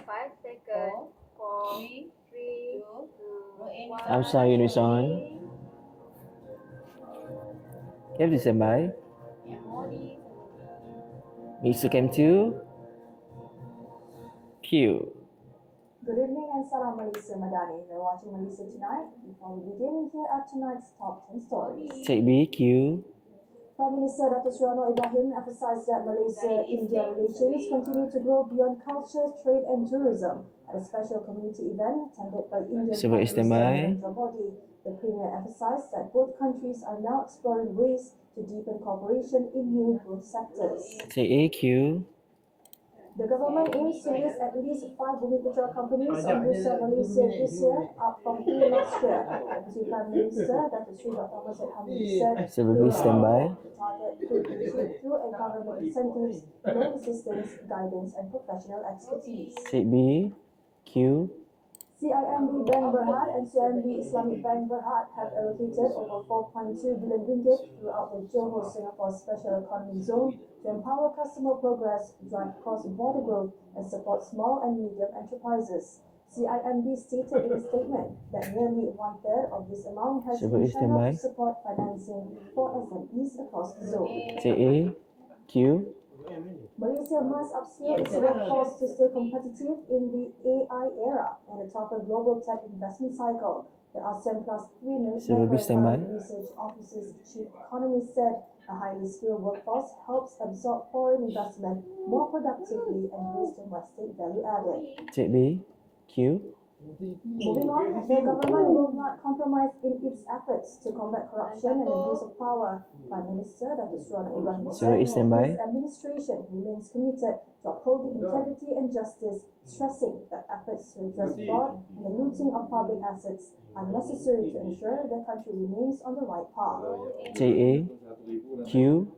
5 seconds. 4, 3, 2, 1. Outside unison. You have to stand by. Mr. Cam 2. Q. Good evening and Salam Malaysia Madani. You're watching Malaysia Tonight. Before we begin, here are tonight's top 10 stories. Take B. Q. Prime Minister Dr. Sri Ibrahim emphasized that Malaysia-India relations continue to grow beyond culture, trade and tourism. At a special community event attended by Indian Prime Minister Narendra Modi, the Premier emphasized that both countries are now exploring ways to deepen cooperation in new growth sectors. Take A. Q. The government aims to list at least 5 Bumiputera companies on Bursa Malaysia this year, up from 2 last year. Deputy Prime Minister Dr. Sri Dr. Mahmud Hamid said Civil standby. the target could be achieved through government incentives, loan assistance, guidance and professional expertise. Take B. Q. CIMB Bank Berhad and CIMB Islamic Bank Berhad have allocated over 4.2 billion ringgit throughout the Johor Singapore Special Economic Zone to empower customer progress, drive cross-border growth, and support small and medium enterprises. CIMB stated in a statement that nearly 1/3 of this amount has been channeled to support financing for SMEs across the zone. A. Q. Malaysia must upskill its workforce to stay competitive in the AI era and a tougher global tech investment cycle. The ASEAN Plus 3 Research Office's chief economist said a highly skilled workforce helps absorb foreign investment more productively and boost domestic value added. Take B. Q. Moving on, the government will not compromise in its efforts to combat corruption and abuse of power. Prime Minister Dr. Sri Ibrahim said his administration remains committed to upholding integrity and justice, stressing that efforts to address fraud and the looting of public assets are necessary to ensure the country remains on the right path. A. Q.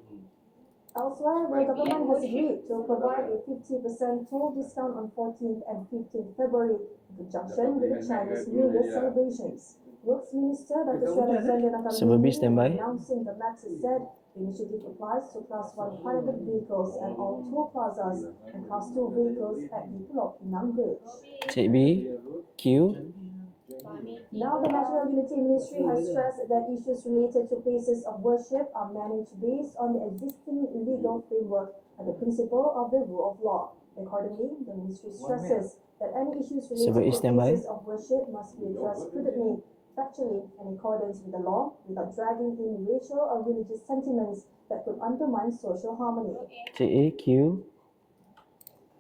Elsewhere, the government has agreed to provide a 50% toll discount on 14th and 15th February in conjunction with the Chinese New Year celebrations. Works Minister Dr. Sri announcing the matter said the initiative applies to Class 1 private vehicles at all toll plazas and Class 2 vehicles at the Pulau Pinang Bridge. Take B. Q. Now the National Unity Ministry has stressed that issues related to places of worship are managed based on the existing legal framework and the principle of the rule of law. Accordingly, the ministry stresses that any issues related to places of worship must be addressed prudently, factually, and in accordance with the law, without dragging in racial or religious sentiments that could undermine social harmony. A. Q.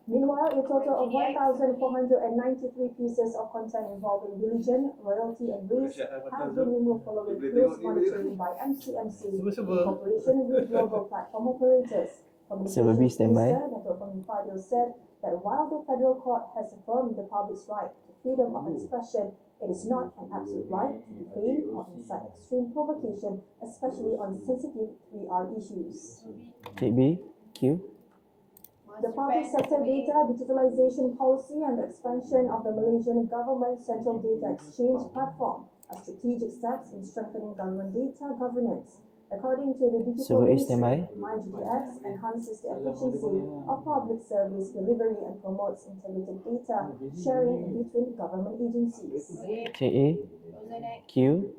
Meanwhile, a total of 1,493 pieces of content involving religion, royalty, and race have been removed following close monitoring by MCMC in cooperation with global platform operators. Communications Minister Dr. Fahmi Fadil said that while the federal court has affirmed the public's right to freedom of expression, it is not an absolute right to defame or incite extreme provocation, especially on sensitive 3R issues. Take B. Q. The public sector data digitalization policy and the expansion of the Malaysian government central data exchange platform are strategic steps in strengthening government data governance. According to the Digital Ministry, MyGDX enhances the efficiency of public service delivery and promotes integrated data sharing between government agencies. A. Q.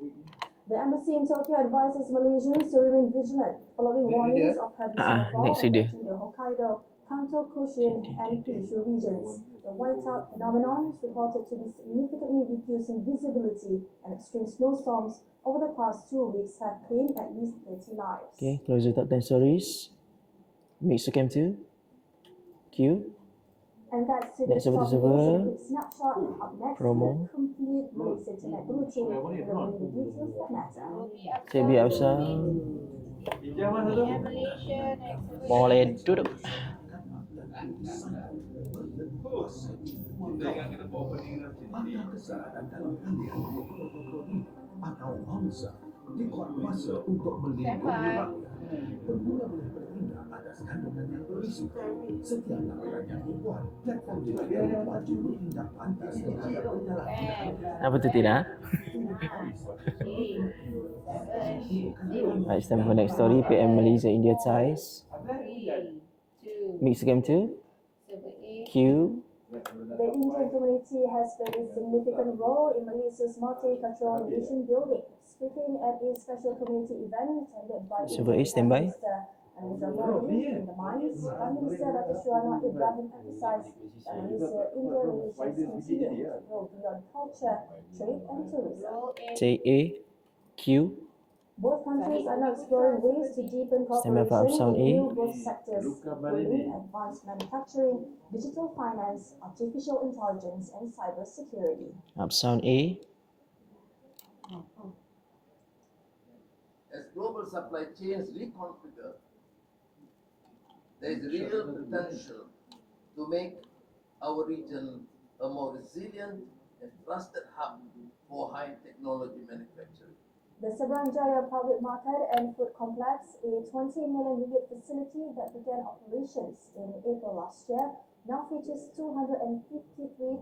The embassy in Tokyo advises Malaysians to remain vigilant following warnings of heavy snowfall affecting the Hokkaido, Kanto, Kushin, and Kyushu regions. The whiteout phenomenon is reported to be significantly reducing visibility, and extreme snowstorms over the past 2 weeks have claimed at least 30 lives. Okay, close the top 10 stories. Mr. Cam 2. Q. And that's today's top news. A quick snapshot. Up next, Promo. the complete Malaysia Tonight bulletin with the details that matter. Saya biar usah. Boleh duduk. Atau Hamzah dikuatkuasa untuk melindungi rakyat. Pengguna boleh bertindak atas kandungan yang berisiko. Setiap laporan yang dibuat, platform juga wajib bertindak pantas terhadap penyalahgunaan. Apa tu tidak? Right, it's time for next story. PM Malaysia India ties. Mix game 2. Q. The Indian community has played a significant role in Malaysia's multicultural nation building. Speaking at a special community event attended by Server A, Indian stand by. Prime Minister Narendra Modi in the mines, Prime Minister Dr. Shuana Ibrahim emphasized that Malaysia-India relations continue to grow beyond culture, trade and tourism. JAQ. Both countries are now exploring ways to deepen Stand by for cooperation Upsound in A. new growth sectors, including advanced manufacturing, digital finance, artificial intelligence, and cybersecurity. Upsound A. As global supply chains reconfigure, there is real potential to make our region a more resilient and trusted hub for high technology manufacturing. The Seberang Jaya Public Market and Food Complex, a 20 million ringgit facility that began operations in April last year, now features 253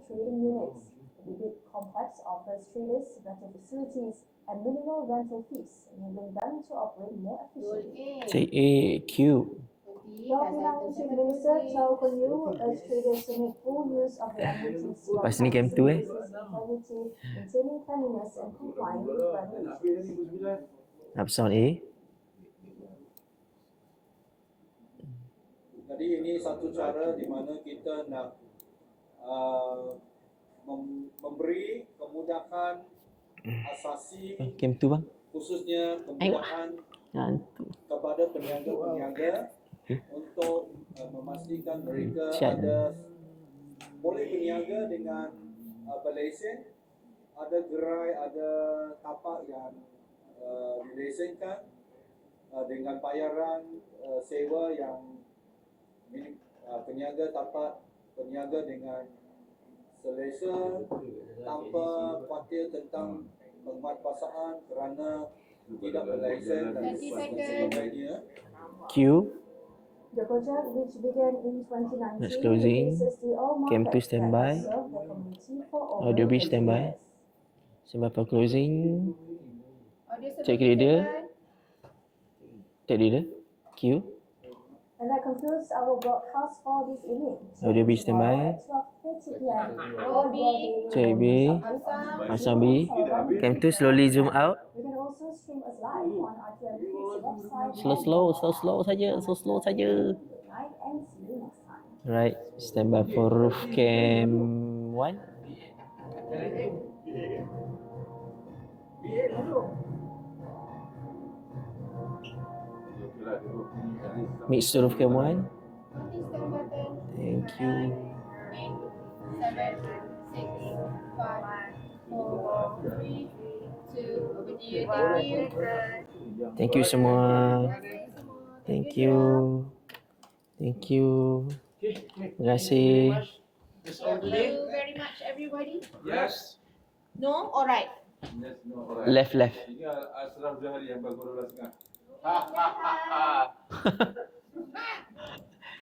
trading units. The big complex offers traders better facilities and minimal rental fees, enabling them to operate more efficiently. JAQ. The Penang Chief Minister Chow Kun Yu urged traders to make full use of the amenities while Lepas ni camp tu, practicing integrity, maintaining cleanliness and complying with regulations. Upsound A. Jadi ini satu cara di mana kita nak memberi kemudahan asasi Camp tu bang. khususnya kemudahan Ngantuk. kepada peniaga-peniaga untuk memastikan mereka Siap. boleh berniaga dengan berlesen, ada gerai, ada tapak yang dilesenkan dengan bayaran sewa yang peniaga dapat berniaga dengan selesa tanpa khawatir tentang penguatkuasaan kerana tidak berlesen dan sebagainya. Q. The project, which began in 2019, Next closing. replaces the old Cam market 2 standby. that has served the community for over Audio B 30 standby. years. Stand by for closing. Audio Check sebelum reader. standby. Take reader. Q. And that concludes our broadcast for this evening. Audio B standby. At 12:30 p.m. Check B. Upsound B. Cam 2 slowly zoom out. You can also stream us live on RTM website. Slow saja. Good night and see you next time. Right. Stand by for roof cam 1. Mix to roof cam 1. Notice down button. Thank you. 8, 7, 6, 5, 4, 3, 2, over to you. Thank you semua. Thank you. Thank you. Terima kasih. Thank you very much, everybody. Yes. No? Alright. Yes, no, alright. Left. Ini Asraf Johari yang bergurau setengah. Jahat.